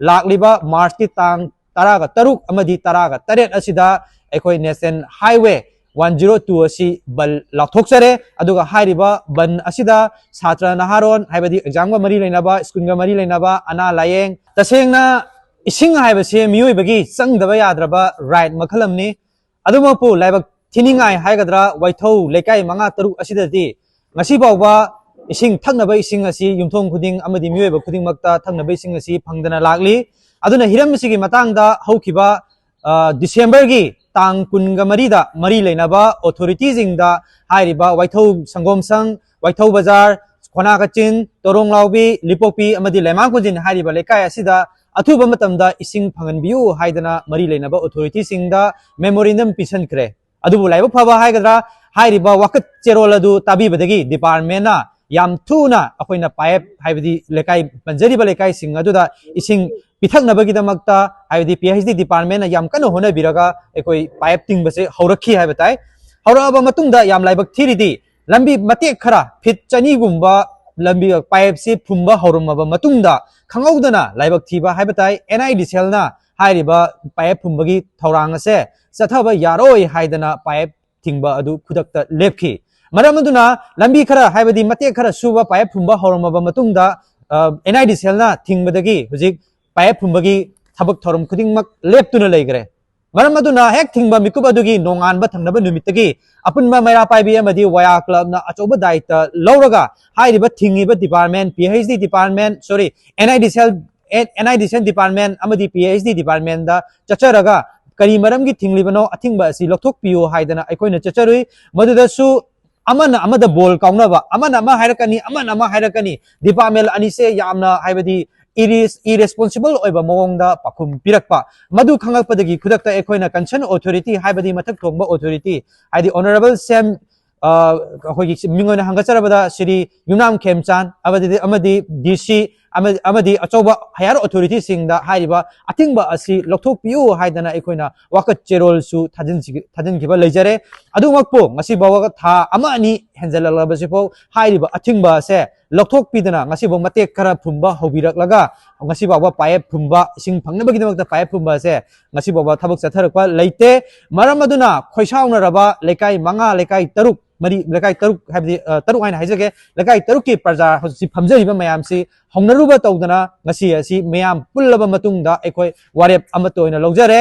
लाखलिबा मार्च की तांग तरागा तरुक अमदी तरागा तरेट असिदा एखोई national highway 102 असी बल लाथोक्सरे अदुगा हाइरिबा बन असिदा छात्र नहारोन हाइबदी एग्जाम गा मरी लेनाबा स्कूल गा मरी लेनाबा अना लायेंग तसेंगना इसिंग हाइबसे मियोइबगी चंगदबा याद्रबा राइट मखलमनी अदुमपु लाइबक थिनिंगाय हाइगद्रा वाइथौ लेकाय मंगा तरुक असिदति ngasi bawba ising thaknaba ising asi yumthong khuding amadi miyoiba khuding makta thaknaba ising asi phangdana lakli aduna hiram sigi matangda haukiba December gi tang kunga marida mari leinaba authority jingda hairiba waithau sangom sang waithau bazar khona kachin torong laubi lipopi amadi lemang kunjin hairiba lekai asida athuba matamda ising phangan biu haidana mari leinaba authority singda memorandum pisan kre adubu laiba phaba haigadra हाइरिबा वकत चेरोल अदु ताबीबदगी department ना याम थुना अखोइना pipe हाइबदी लेकाई पंजरीबा लेकाई सिंग अदुदा इसिंग पिथकनबगीदमक्ता हाइबदी PhD department ना याम कनो होना बिरगा एकोई pipe तिंगबसे हौरखी हाइबताई हौराबा मतुंगदा याम लाइबक थिरिदी लंबी मते खरा fit चनी गुंबा लंबी पाइप से फुंबा हौरमबा मतुंगदा खंगौदना लाइबक थिबा हाइबताई एनआईडीसीएल ना हाइरिबा पाइप फुंबगी थौरांगसे चथबा यारोय हाइदना पाइप थिंगबा अदु खुदक्ता लेपखि मरमदुना लंबी खरा हाइबदी मते खरा सुबा पाइप फुंबा हौरमबा मतुंगदा एनआईडीसीएल ना थिंगबदगी हुजिक पाइप फुंबगी थबक थौरम खुदिंगमक लेपतुना लेग्रे मरमदुना हेक थिंगबा मिकुब अदुगी नोंगानबा थंगनबा नुमितगी अपुनबा मैरा पाइबी अमदी वाया क्लब ना अचोबा दायित्व लौरगा हाइरिबा थिंगिबा department PHD department sorry NIDCL department अमदी पीएचडी डिपार्टमेंट दा चचरगा करी मरम की थिंगलिबनो अथिंगबा असि लौथोकपियो हाइदना अखोइना चचरुई मदुदसु अमना अमदा बोल काउनबा अमना अमा हाइरकनी डिपार्टमेंट अनिसे यामना हाइबदी इरेस्पोंसिबल ओइबा मवंगदा पाखुम पिरकपा मदु खंगकपदगी खुदक्ता अखोइना कंसर्न अथॉरिटी हाइबदी मथक थोंबा अथॉरिटी हाइदी ऑनरेबल सेम अखोइगी मिंगोना हंगचरबदा श्री युनाम खेमचान अमदी डीसी अमदी अचौबा हायर अथॉरिटी सिंगदा हाइरिबा अथिंगबा असि लौथोकपियो हाइदना अखोइना वाकत चेरोल सु थाजिनखिबा लेजरे अदुमकपो ngasi bawa tha ama ani henjalalabasipo hairiba athingba se लौथोकपिदना ngasi bo matek khara phumba hobiraklaga ngasi bawa paip phumba ising phangnabagidmakta paip phumba se ngasi bawa thabak chatharakpa leite maramaduna khoisauna raba lekai manga lekai taruk मरी लेकाई तरुक हाइबदी तरुक हाइना हाइजगे लेकाई तरुक की प्रजा हजि फमजरिबा मयाम सि हौनरुबा तौदना ngasi asi मयाम पुल्लबा मतुंगदा एखोय वारेप अमतो ओइना लौजरे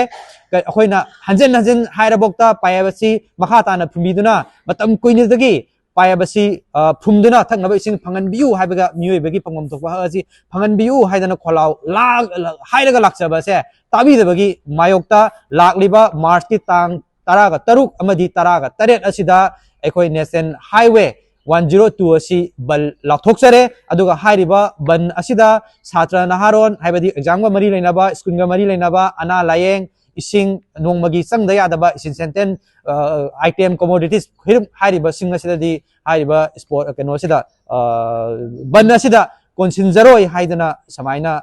अखोइना हंजन हाइरबोक्ता पायबसि मखा ताना फुमिदुना मतम कुइनदगी पायबसि फुमदुना थकनबा इसिंग फंगन बियु हाइबगा मियोइबगी पंगम थोकबा हाजि फंगन बियु हाइदना खोलाव लाग हाइरगा लाक्चबसे ताबिदबगी मायोक्ता लाखलिबा मार्च की तांग तरागा तरुक अमदी तरागा तरेट असिदा एखोई national highway 102 असी बल लाथोक्सरे अदुगा हाइरिबा बन असिदा छात्र नहारोन हाइबदी एग्जाम गा मरी लेनाबा स्कूल गा मरी लेनाबा अना लायेंग इसिंग नोंमगी चंगदा यादबा इसिन आइटम कमोडिटीज हिरम हाइरिबा सिंग असिदादी हाइरिबा स्पोर्ट केनो असिदा बन असिदा कोनसिनजरोय हाइदना समाइना